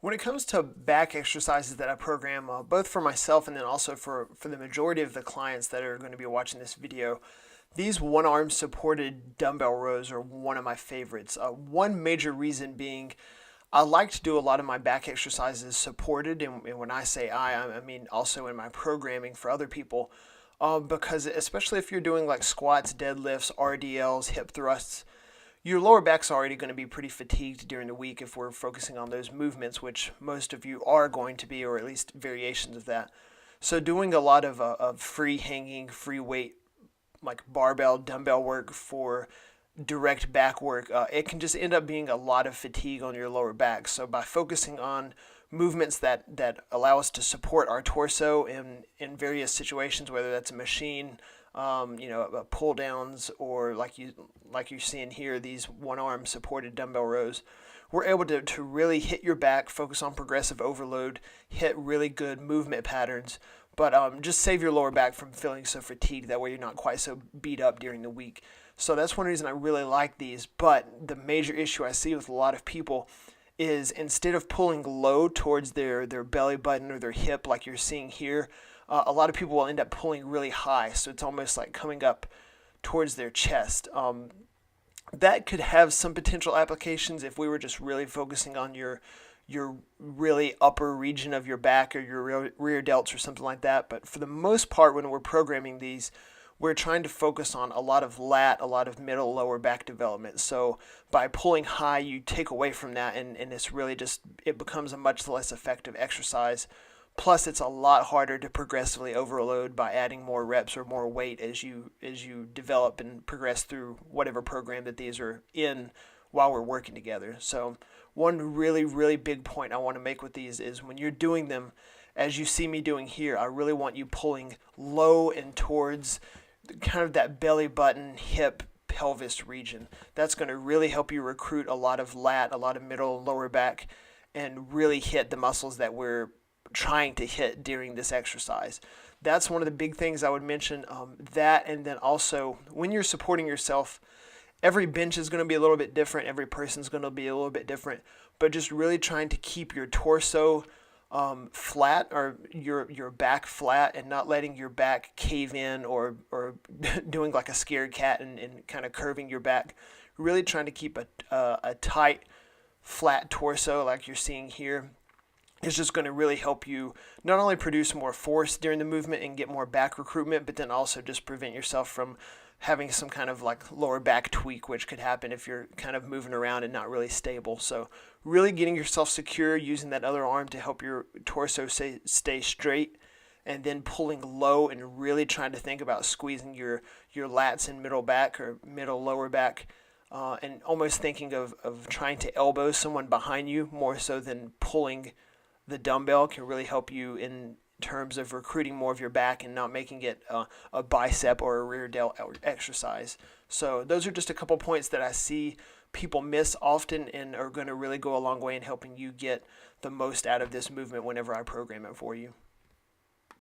When it comes to back exercises that I program, both for myself and then also for the majority of the clients that are going to be watching this video, these one-arm supported dumbbell rows are one of my favorites. One major reason being I like to do a lot of my back exercises supported, and when I say I mean also in my programming for other people, because especially if you're doing like squats, deadlifts, RDLs, hip thrusts, your lower back's already going to be pretty fatigued during the week if we're focusing on those movements, which most of you are going to be, or at least variations of that. So doing a lot of free hanging, free weight, like barbell, dumbbell work for direct back work, it can just end up being a lot of fatigue on your lower back. So by focusing on movements that allow us to support our torso in various situations, whether that's a machine, pull downs, or like you're seeing here, these one arm supported dumbbell rows, we're able to really hit your back, focus on progressive overload, hit really good movement patterns, but just save your lower back from feeling so fatigued. That way you're not quite so beat up during the week. So that's one reason I really like these. But the major issue I see with a lot of people is instead of pulling low towards their belly button or their hip like you're seeing here, a lot of people will end up pulling really high. So it's almost like coming up towards their chest. That could have some potential applications if we were just really focusing on your really upper region of your back or your rear delts or something like that. But for the most part, when we're programming these, we're trying to focus on a lot of lat, a lot of middle, lower back development. So by pulling high, you take away from that, and it's really just, it becomes a much less effective exercise. Plus, it's a lot harder to progressively overload by adding more reps or more weight as you develop and progress through whatever program that these are in while we're working together. So one really, really big point I want to make with these is when you're doing them, as you see me doing here, I really want you pulling low and towards kind of that belly button, hip, pelvis region. That's going to really help you recruit a lot of lat, a lot of middle, lower back, and really hit the muscles that we're trying to hit during this exercise. That's one of the big things I would mention. That, and then also when you're supporting yourself, every bench is going to be a little bit different. Every person's going to be a little bit different, but just really trying to keep your torso flat, or your back flat, and not letting your back cave in or doing like a scared cat and kind of curving your back. Really trying to keep a tight, flat torso like you're seeing here is just going to really help you not only produce more force during the movement and get more back recruitment, but then also just prevent yourself from having some kind of like lower back tweak, which could happen if you're kind of moving around and not really stable. So really getting yourself secure, using that other arm to help your torso stay straight, and then pulling low and really trying to think about squeezing your lats and middle back or middle lower back, and almost thinking of trying to elbow someone behind you more so than pulling the dumbbell can really help you in terms of recruiting more of your back and not making it a bicep or a rear delt exercise. So those are just a couple points that I see people miss often and are going to really go a long way in helping you get the most out of this movement whenever I program it for you.